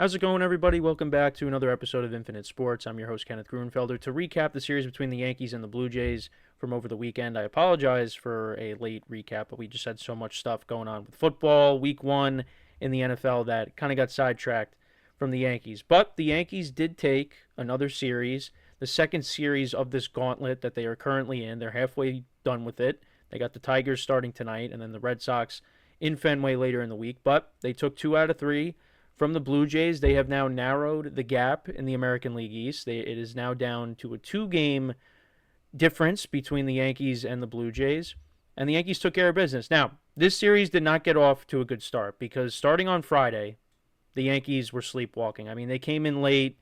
How's it going, everybody? Welcome back to another episode of Infinite Sports. I'm your host, Kenneth Gruenfelder. To recap the series between the Yankees and the Blue Jays from over the weekend, I apologize for a late recap, but we just had so much stuff going on with football, week one in the NFL, that kind of got sidetracked from the Yankees. But the Yankees did take another series, the second series of this gauntlet that they are currently in. They're halfway done with it. They got the Tigers starting tonight, and then the Red Sox in Fenway later in the week. But they took 2 out of 3 from the Blue Jays. They have now narrowed the gap in the American League East. It is now down to a 2-game difference between the Yankees and the Blue Jays. And the Yankees took care of business. Now, this series did not get off to a good start because starting on Friday, the Yankees were sleepwalking. I mean, they came in late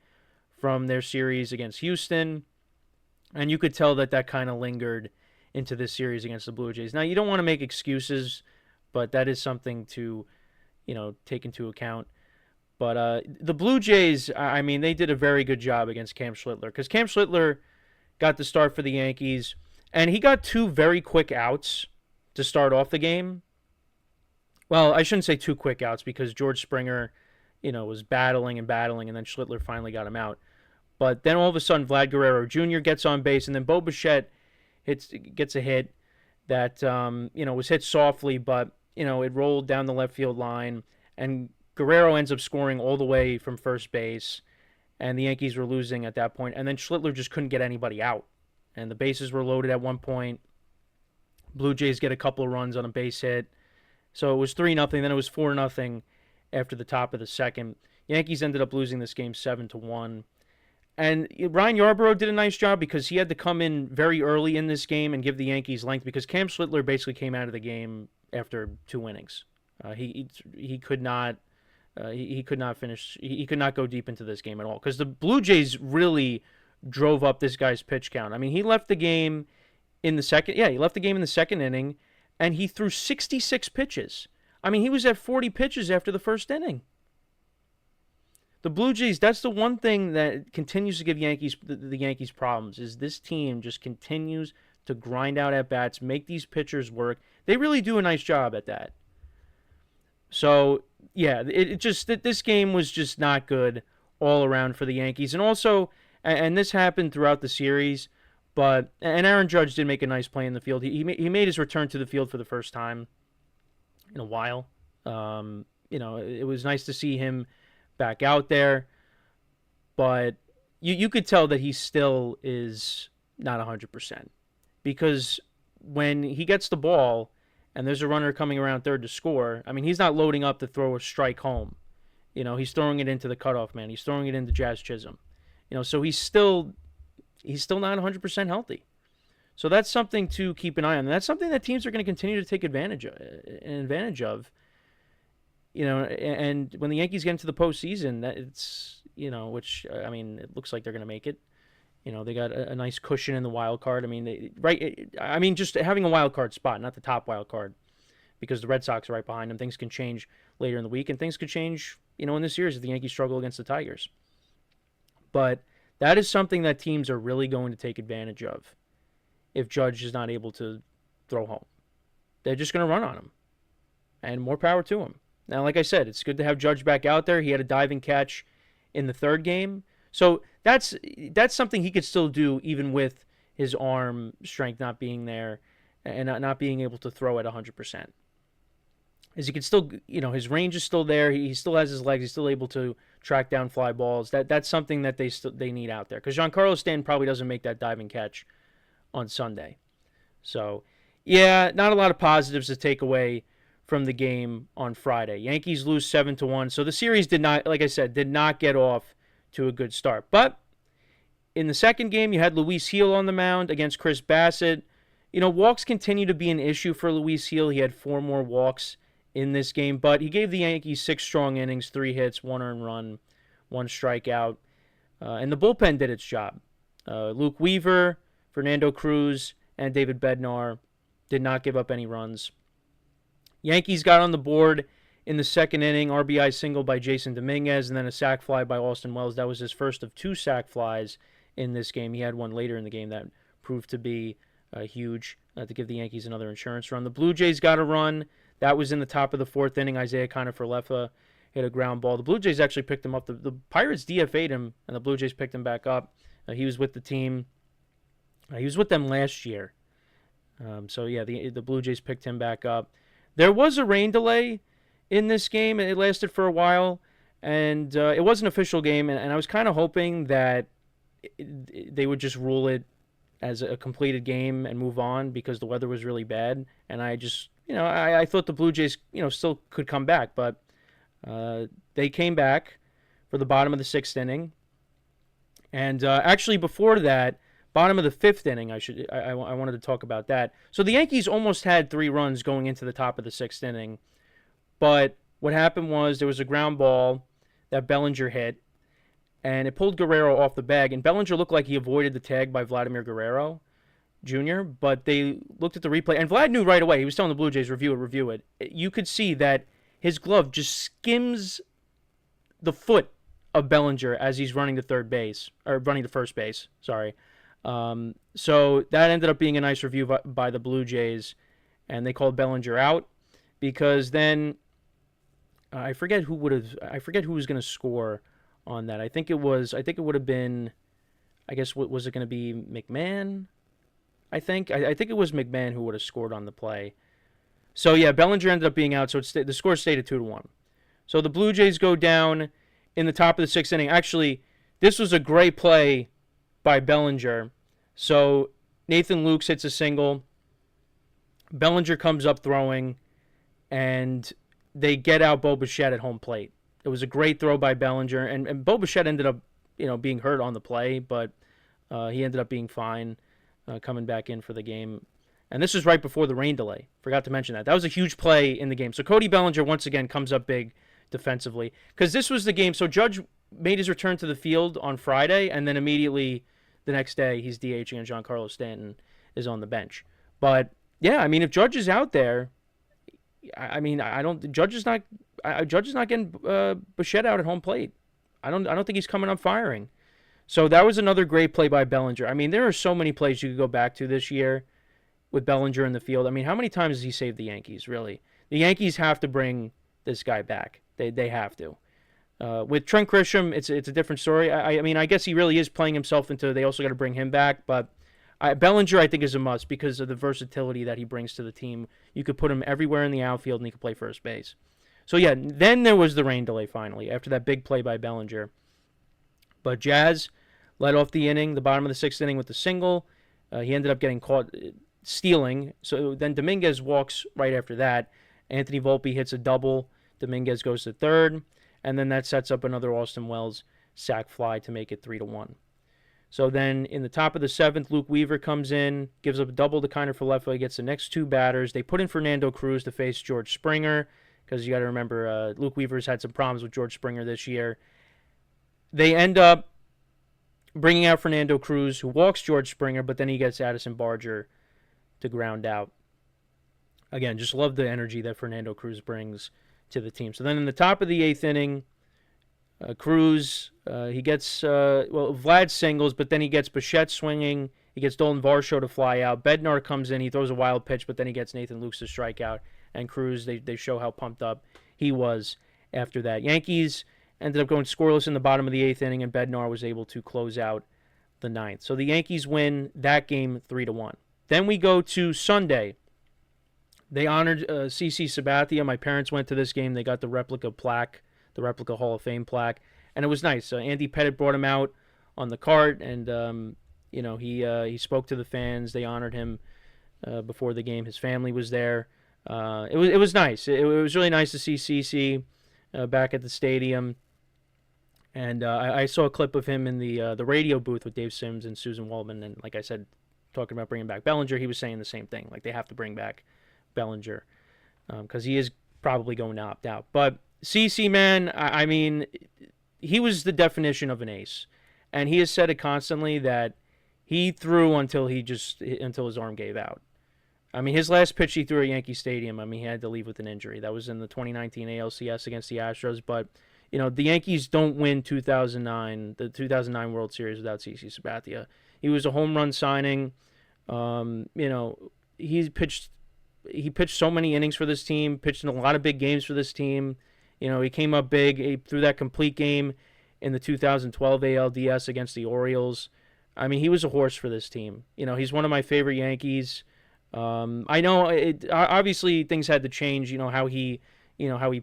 from their series against Houston, and you could tell that kind of lingered into this series against the Blue Jays. Now, you don't want to make excuses, but that is something to, take into account. But the Blue Jays, I mean, they did a very good job against Cam Schlittler because Cam Schlittler got the start for the Yankees, and he got 2 very quick outs to start off the game. Well, I shouldn't say 2 quick outs because George Springer, was battling, and then Schlittler finally got him out. But then all of a sudden, Vlad Guerrero Jr. gets on base, and then Bo Bichette gets a hit that, was hit softly, but, it rolled down the left field line, and Guerrero ends up scoring all the way from first base, and the Yankees were losing at that point. And then Schlittler just couldn't get anybody out, and the bases were loaded at one point. Blue Jays get a couple of runs on a base hit, so it was 3-0. Then it was 4-0 after the top of the second. Yankees ended up losing this game 7-1. And Ryan Yarbrough did a nice job because he had to come in very early in this game and give the Yankees length because Cam Schlittler basically came out of the game after 2 innings. He could not. He could not finish. He could not go deep into this game at all because the Blue Jays really drove up this guy's pitch count. I mean, he left the game in the second. Yeah, he left the game in the second inning, and he threw 66 pitches. I mean, he was at 40 pitches after the first inning. The Blue Jays. That's the one thing that continues to give the Yankees problems is this team just continues to grind out at bats, make these pitchers work. They really do a nice job at that. So, yeah, this game was just not good all around for the Yankees. And also, and this happened throughout the series, and Aaron Judge did make a nice play in the field. He made his return to the field for the first time in a while. It was nice to see him back out there. But you could tell that he still is not 100%. Because when he gets the ball and there's a runner coming around third to score, I mean, he's not loading up to throw a strike home. He's throwing it into the cutoff man. He's throwing it into Jazz Chisholm. So he's still not 100% healthy. So that's something to keep an eye on. And that's something that teams are going to continue to take advantage of. And when the Yankees get into the postseason, it's, which, I mean, it looks like they're going to make it. They got a nice cushion in the wild card. I mean, just having a wild card spot, not the top wild card, because the Red Sox are right behind them. Things can change later in the week, and things could change, in this series if the Yankees struggle against the Tigers. But that is something that teams are really going to take advantage of if Judge is not able to throw home. They're just going to run on him, and more power to him. Now, like I said, it's good to have Judge back out there. He had a diving catch in the third game. So that's something he could still do even with his arm strength not being there and not being able to throw at 100%. As he can still, his range is still there. He still has his legs. He's still able to track down fly balls. That's something that they need out there because Giancarlo Stanton probably doesn't make that diving catch on Sunday. So, yeah, not a lot of positives to take away from the game on Friday. Yankees lose 7-1. So the series did not, like I said, did not get off to a good start. But in the second game, you had Luis Gil on the mound against Chris Bassett. Walks continue to be an issue for Luis Gil. He had 4 more walks in this game, but he gave the Yankees 6 strong innings, 3 hits, 1 earned run, 1 strikeout. And the bullpen did its job. Luke Weaver, Fernando Cruz, and David Bednar did not give up any runs. Yankees got on the board in the second inning, RBI single by Jason Dominguez, and then a sac fly by Austin Wells. That was his first of 2 sac flies in this game. He had one later in the game that proved to be huge to give the Yankees another insurance run. The Blue Jays got a run. That was in the top of the 4th inning. Isaiah Kiner-Falefa hit a ground ball. The Blue Jays actually picked him up. The Pirates DFA'd him, and the Blue Jays picked him back up. He was with the team. He was with them last year. So yeah, the Blue Jays picked him back up. There was a rain delay in this game. It lasted for a while, and it was an official game, and I was kind of hoping that they would just rule it as a completed game and move on because the weather was really bad. And I just, I thought the Blue Jays, still could come back, but they came back for the bottom of the 6th inning. And actually, before that, bottom of the 5th inning, I wanted to talk about that. So the Yankees almost had 3 runs going into the top of the 6th inning, but what happened was there was a ground ball that Bellinger hit, and it pulled Guerrero off the bag, and Bellinger looked like he avoided the tag by Vladimir Guerrero Jr., but they looked at the replay, and Vlad knew right away. He was telling the Blue Jays, review it. You could see that his glove just skims the foot of Bellinger as he's running to first base, sorry. So that ended up being a nice review by the Blue Jays, and they called Bellinger out because then I forget who was going to score on that. I think it would have been, I guess, was it going to be McMahon? I think it was McMahon who would have scored on the play. So yeah, Bellinger ended up being out, so the score stayed at 2-1. So the Blue Jays go down in the top of the 6th inning. Actually, this was a great play by Bellinger. So Nathan Lukes hits a single. Bellinger comes up throwing, and they get out Bo Bichette at home plate. It was a great throw by Bellinger, and Bo Bichette ended up, being hurt on the play, but he ended up being fine, coming back in for the game. And this was right before the rain delay. Forgot to mention that. That was a huge play in the game. So Cody Bellinger once again comes up big defensively, because this was the game. So Judge made his return to the field on Friday, and then immediately the next day he's DHing and Giancarlo Stanton is on the bench. But yeah, I mean, if Judge is out there, Judge is not getting Bichette out at home plate. I don't think he's coming up firing. So that was another great play by Bellinger. I mean, there are so many plays you could go back to this year with Bellinger in the field. I mean, how many times has he saved the Yankees, really? The Yankees have to bring this guy back. They have to. With Trent Grisham, it's a different story. I mean, I guess he really is playing himself into, they also got to bring him back, but Bellinger, I think, is a must because of the versatility that he brings to the team. You could put him everywhere in the outfield, and he could play first base. So, yeah, then there was the rain delay finally after that big play by Bellinger. But Jazz led off the inning, the bottom of the 6th inning with the single. He ended up getting caught stealing. So then Dominguez walks right after that. Anthony Volpe hits a double. Dominguez goes to third. And then that sets up another Austin Wells sac fly to make it 3-1. So then in the top of the 7th, Luke Weaver comes in, gives up a double to Kiner Falefa. He gets the next 2 batters. They put in Fernando Cruz to face George Springer because you got to remember Luke Weaver's had some problems with George Springer this year. They end up bringing out Fernando Cruz, who walks George Springer, but then he gets Addison Barger to ground out. Again, just love the energy that Fernando Cruz brings to the team. So then in the top of the 8th inning, Cruz, he gets, Vlad singles, but then he gets Bichette swinging. He gets Dolan Varsho to fly out. Bednar comes in. He throws a wild pitch, but then he gets Nathan Lukes to strike out. And Cruz, they show how pumped up he was after that. Yankees ended up going scoreless in the bottom of the 8th inning, and Bednar was able to close out the 9th. So the Yankees win that game 3-1. Then we go to Sunday. They honored CC Sabathia. My parents went to this game. They got the replica plaque, the replica Hall of Fame plaque, and it was nice. Andy Pettitte brought him out on the cart, and he spoke to the fans. They honored him before the game. His family was there. It was nice. It was really nice to see CC back at the stadium. And I saw a clip of him in the radio booth with Dave Sims and Susan Waldman, and like I said, talking about bringing back Bellinger, he was saying the same thing. Like, they have to bring back Bellinger because he is probably going to opt out. But CC, man, I mean, he was the definition of an ace, and he has said it constantly that he threw until his arm gave out. I mean, his last pitch he threw at Yankee Stadium, I mean, he had to leave with an injury. That was in the 2019 ALCS against the Astros, but the Yankees don't win the 2009 World Series without CC Sabathia. He was a home run signing. He pitched so many innings for this team, pitched in a lot of big games for this team. He came up big. He threw that complete game in the 2012 ALDS against the Orioles. I mean, he was a horse for this team. He's one of my favorite Yankees. I know obviously things had to change. How he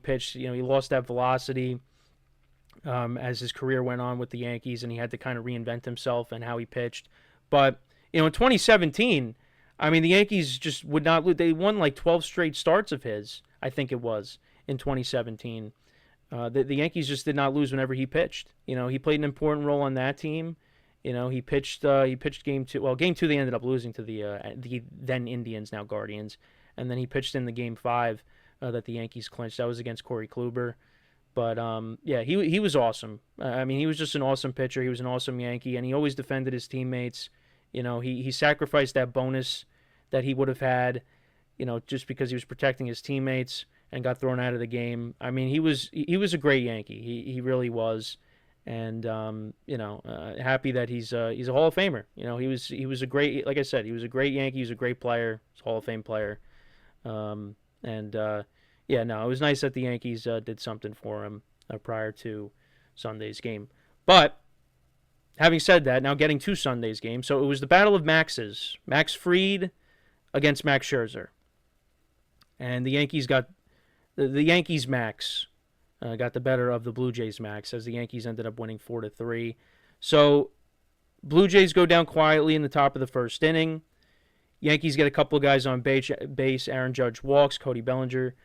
pitched. He lost that velocity as his career went on with the Yankees, and he had to kind of reinvent himself and how he pitched. But in 2017, I mean, the Yankees just would not lose. They won like 12 straight starts of his, I think it was, in 2017. The Yankees just did not lose whenever he pitched. He played an important role on that team. He pitched game two. Well, game two they ended up losing to the then Indians, now Guardians, and then he pitched in the game five that the Yankees clinched. That was against Corey Kluber. But yeah, he was awesome. I mean, he was just an awesome pitcher. He was an awesome Yankee, and he always defended his teammates. He sacrificed that bonus that he would have had, just because he was protecting his teammates, and got thrown out of the game. I mean, he was a great Yankee. He really was, and happy that he's a Hall of Famer. He was a great, like I said, he was a great Yankee. He was a great player. He's a Hall of Fame player, yeah, no, it was nice that the Yankees did something for him prior to Sunday's game. But having said that, now getting to Sunday's game, so it was the battle of Maxes. Max Fried against Max Scherzer. And the Yankees the Yankees Max got the better of the Blue Jays Max, as the Yankees ended up winning 4-3. So Blue Jays go down quietly in the top of the first inning. Yankees get a couple of guys on base. Aaron Judge walks. Cody Bellinger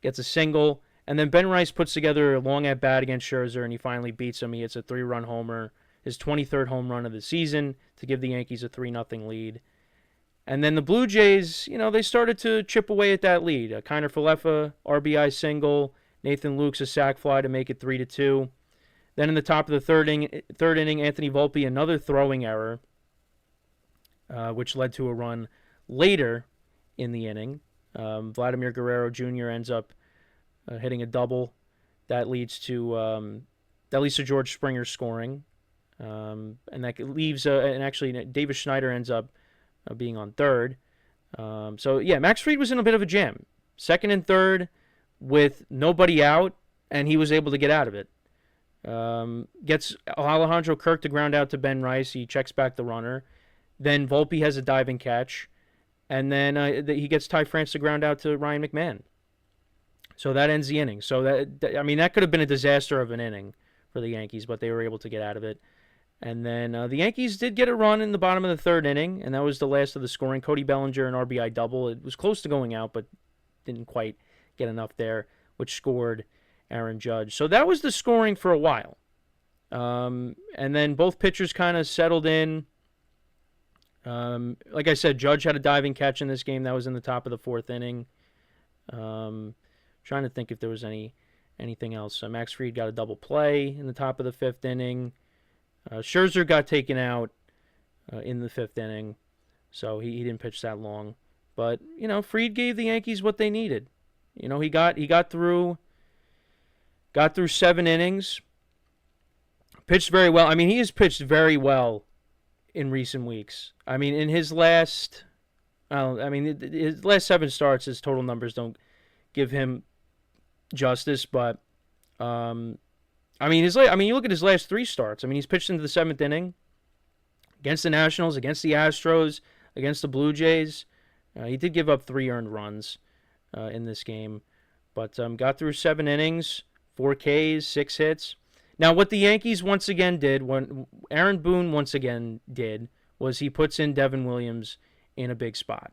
gets a single. And then Ben Rice puts together a long at-bat against Scherzer, and he finally beats him. He hits a 3-run homer, his 23rd home run of the season, to give the Yankees a 3-0 lead. And then the Blue Jays, they started to chip away at that lead. Kiner Falefa, RBI single. Nathan Lukes, a sac fly to make it 3-2. Then in the top of the third inning, Anthony Volpe, another throwing error, which led to a run later in the inning. Vladimir Guerrero Jr. ends up hitting a double. That leads to George Springer scoring, and that leaves and actually Davis Schneider ends up being on third. So yeah, Max Fried was in a bit of a jam, second and third with nobody out, and he was able to get out of it. Gets Alejandro Kirk to ground out to Ben Rice. He checks back the runner. Then Volpe has a diving catch. And then he gets Ty France to ground out to Ryan McMahon. So that ends the inning. So that could have been a disaster of an inning for the Yankees, but they were able to get out of it. And then the Yankees did get a run in the bottom of the third inning, and that was the last of the scoring. Cody Bellinger, an RBI double. It was close to going out, but didn't quite get enough there, which scored Aaron Judge. So that was the scoring for a while. And then both pitchers kind of settled in. Like I said, Judge had a diving catch in this game. That was in the top of the fourth inning. Trying to think if there was anything else. Max Fried got a double play in the top of the fifth inning. Scherzer got taken out in the fifth inning, so he didn't pitch that long. But Fried gave the Yankees what they needed. He got through 7 innings. Pitched very well. I mean, he has pitched very well in recent weeks. I mean, in his last 7 starts, his total numbers don't give him justice. But you look at his last 3 starts. I mean, he's pitched into the 7th inning against the Nationals, against the Astros, against the Blue Jays. He did give up 3 earned runs in this game, but got through 7 innings, 4 Ks, 6 hits. Now, what the Yankees once again did, when Aaron Boone once again did, was he puts in Devin Williams in a big spot.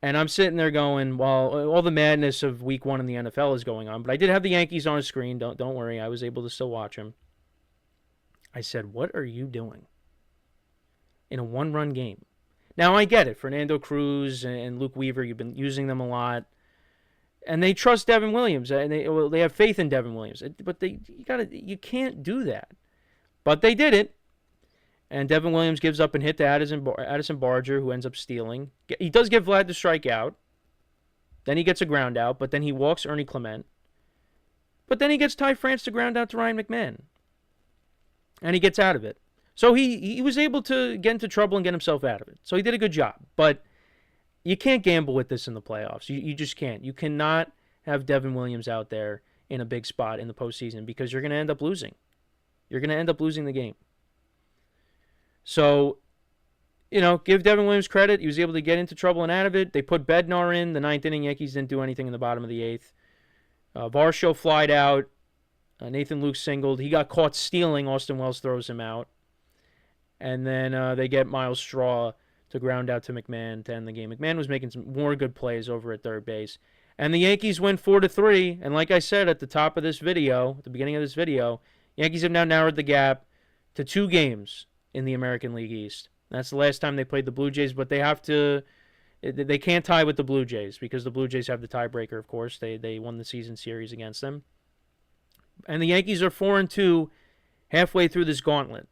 And I'm sitting there going, well, all the madness of Week 1 in the NFL is going on, but I did have the Yankees on a screen. Don't worry, I was able to still watch them. I said, what are you doing in a 1-run game? Now, I get it. Fernando Cruz and Luke Weaver, you've been using them a lot. And they trust Devin Williams, and they have faith in Devin Williams. But you can't do that. But they did it. And Devin Williams gives up and hit to Addison Barger, who ends up stealing. He does get Vlad to strike out. Then he gets a ground out, but then he walks Ernie Clement. But then he gets Ty France to ground out to Ryan McMahon. And he gets out of it. So he was able to get into trouble and get himself out of it. So he did a good job. But you can't gamble with this in the playoffs. You just can't. You cannot have Devin Williams out there in a big spot in the postseason because you're going to end up losing. You're going to end up losing the game. So, give Devin Williams credit. He was able to get into trouble and out of it. They put Bednar in the ninth inning. Yankees didn't do anything in the bottom of the eighth. Varsho flied out. Nathan Luke singled. He got caught stealing. Austin Wells throws him out. And then they get Miles Straw to ground out to McMahon to end the game. McMahon was making some more good plays over at third base. And the Yankees win 4-3. And like I said at the top of this video, at the beginning of this video, Yankees have now narrowed the gap to 2 games in the American League East. That's the last time they played the Blue Jays, but they can't tie with the Blue Jays because the Blue Jays have the tiebreaker, of course. They won the season series against them. And the Yankees are 4-2 halfway through this gauntlet.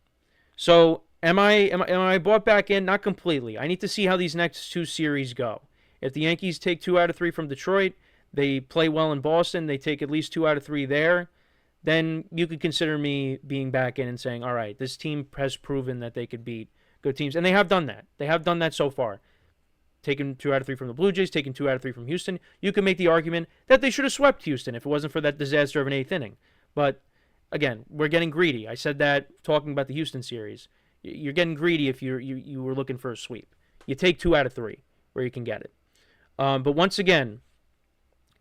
So am I bought back in? Not completely. I need to see how these next 2 series go. If the Yankees take 2 out of 3 from Detroit, they play well in Boston, they take at least 2 out of 3 there, then you could consider me being back in and saying, all right, this team has proven that they could beat good teams. And they have done that. They have done that so far. Taken 2 out of 3 from the Blue Jays, taken 2 out of 3 from Houston. You can make the argument that they should have swept Houston if it wasn't for that disaster of an 8th inning. But, again, we're getting greedy. I said that talking about the Houston series. You're getting greedy if you were looking for a sweep. You take 2 out of 3 where you can get it. But once again,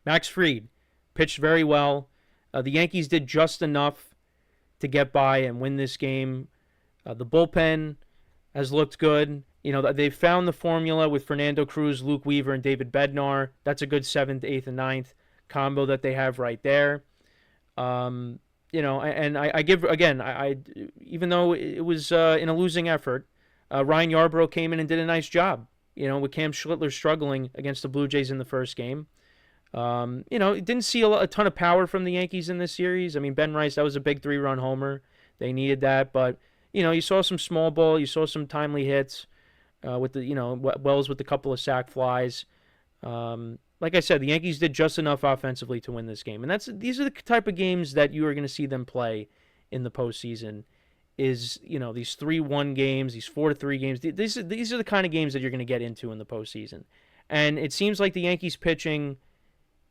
Max Fried pitched very well. The Yankees did just enough to get by and win this game. The bullpen has looked good. They've found the formula with Fernando Cruz, Luke Weaver, and David Bednar. That's a good 7th, 8th, and 9th combo that they have right there. And I give, again, even though it was in a losing effort, Ryan Yarbrough came in and did a nice job, with Cam Schlittler struggling against the Blue Jays in the first game. Didn't see a ton of power from the Yankees in this series. I mean, Ben Rice, that was a big 3-run homer. They needed that, but, you saw some small ball, you saw some timely hits with the, Wells with a couple of sac flies. Like I said, the Yankees did just enough offensively to win this game. And these are the type of games that you are going to see them play in the postseason is, these 3-1 games, these 4-3 games. These are the kind of games that you're going to get into in the postseason. And it seems like the Yankees pitching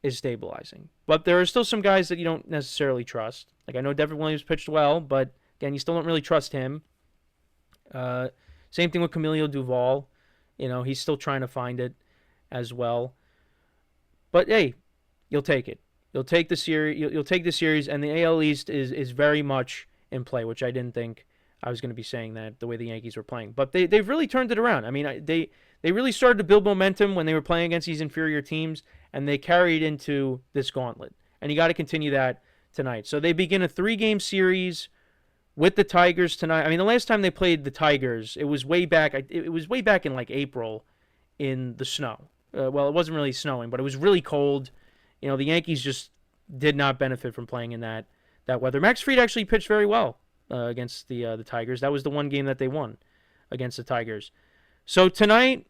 is stabilizing. But there are still some guys that you don't necessarily trust. Like I know Devin Williams pitched well, but again, you still don't really trust him. Same thing with Camilo Duval. He's still trying to find it as well. But hey, you'll take it. You'll take the series. You'll take the series, and the AL East is very much in play, which I didn't think I was going to be saying that the way the Yankees were playing. But they've really turned it around. I mean, they really started to build momentum when they were playing against these inferior teams, and they carried into this gauntlet. And you got to continue that tonight. So they begin a 3-game series with the Tigers tonight. I mean, the last time they played the Tigers, it was way back. It was way back in like April, in the snow. Well, it wasn't really snowing, but it was really cold. The Yankees just did not benefit from playing in that weather. Max Fried actually pitched very well against the Tigers. That was the one game that they won against the Tigers. So tonight,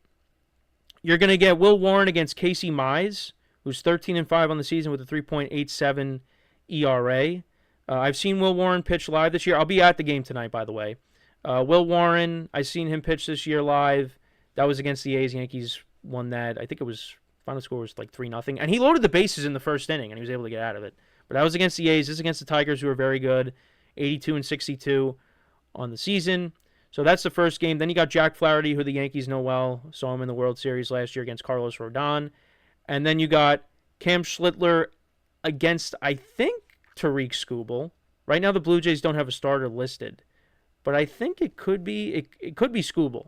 you're going to get Will Warren against Casey Mize, who's 13-5 on the season with a 3.87 ERA. I've seen Will Warren pitch live this year. I'll be at the game tonight, by the way. Will Warren, I've seen him pitch this year live. That was against the A's. Yankees won that. I think it was, final score was like 3-0. And he loaded the bases in the first inning, and he was able to get out of it. But that was against the A's. This is against the Tigers, who are very good, 82-62 on the season. So that's the first game. Then you got Jack Flaherty, who the Yankees know well. Saw him in the World Series last year against Carlos Rodon. And then you got Cam Schlittler against, I think, Tariq Skubal. Right now the Blue Jays don't have a starter listed. But I think it could be Skubal.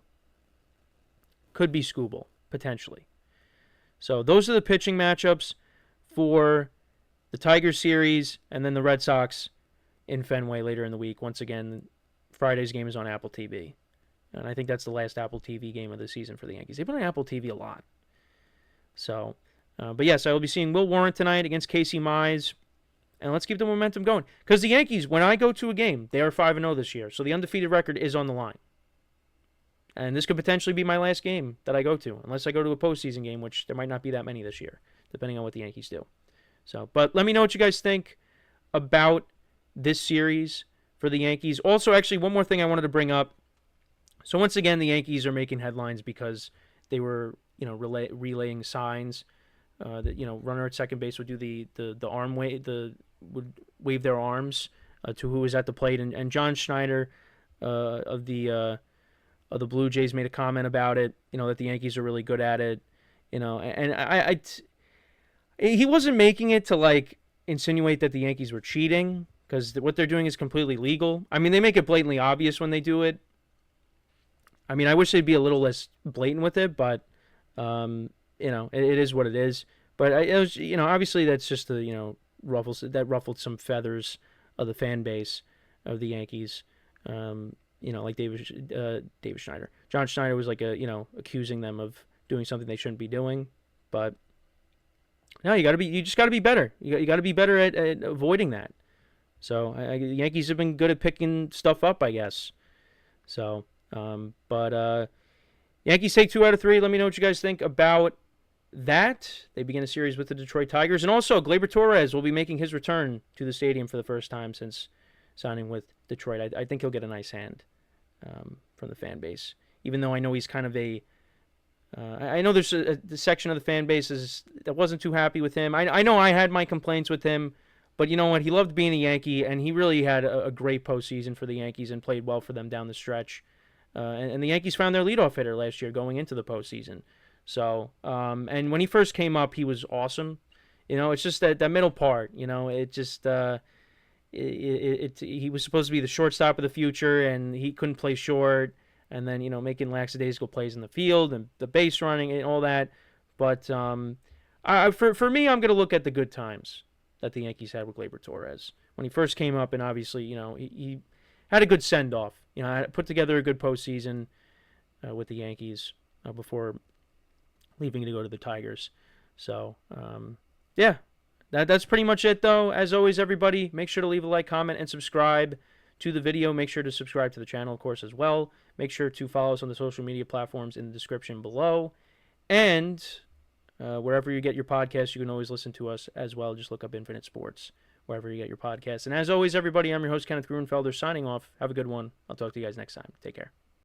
Could be Skubal, potentially. So those are the pitching matchups for the Tigers series, and then the Red Sox in Fenway later in the week. Once again, Friday's game is on Apple TV. And I think that's the last Apple TV game of the season for the Yankees. They've been on Apple TV a lot. So, but yes, I will be seeing Will Warren tonight against Casey Mize. And let's keep the momentum going. Because the Yankees, when I go to a game, they are 5-0 this year. So the undefeated record is on the line. And this could potentially be my last game that I go to, unless I go to a postseason game, which there might not be that many this year, depending on what the Yankees do. So, but let me know what you guys think about this series for the Yankees. Also, actually, one more thing I wanted to bring up. So once again, the Yankees are making headlines because they were, relaying signs that runner at second base would do the arm wave, the would wave their arms to who was at the plate. And John Schneider of the Blue Jays made a comment about it. That the Yankees are really good at it. And he wasn't making it to like insinuate that the Yankees were cheating, because what they're doing is completely legal. I mean, they make it blatantly obvious when they do it. I mean, I wish they'd be a little less blatant with it, but it is what it is. But it was, obviously that's just ruffled some feathers of the fan base of the Yankees. Like David Schneider. John Schneider was like accusing them of doing something they shouldn't be doing, but no, you just gotta be better. You got to be better at avoiding that. So the Yankees have been good at picking stuff up, I guess. So, but Yankees take 2 out of 3. Let me know what you guys think about that. They begin a series with the Detroit Tigers, and also Gleyber Torres will be making his return to the stadium for the first time since signing with Detroit. I think he'll get a nice hand from the fan base, even though I know he's kind of I know there's the section of the fan base that wasn't too happy with him. I know I had my complaints with him, but you know what? He loved being a Yankee, and he really had a great postseason for the Yankees and played well for them down the stretch. And the Yankees found their leadoff hitter last year going into the postseason. So, and when he first came up, he was awesome. It's just that middle part. It just he was supposed to be the shortstop of the future, and he couldn't play short. And then, making lackadaisical plays in the field and the base running and all that. But for me, I'm going to look at the good times that the Yankees had with Gleyber Torres. When he first came up, and obviously, he had a good send-off. Put together a good postseason with the Yankees before leaving to go to the Tigers. So, yeah, that's pretty much it, though. As always, everybody, make sure to leave a like, comment, and subscribe to the video. Make sure to subscribe to the channel, of course, as well. Make sure to follow us on the social media platforms in the description below. And wherever you get your podcasts, you can always listen to us as well. Just look up Infinite Sports wherever you get your podcasts. And as always, everybody, I'm your host, Kenneth Gruenfelder, signing off. Have a good one. I'll talk to you guys next time. Take care.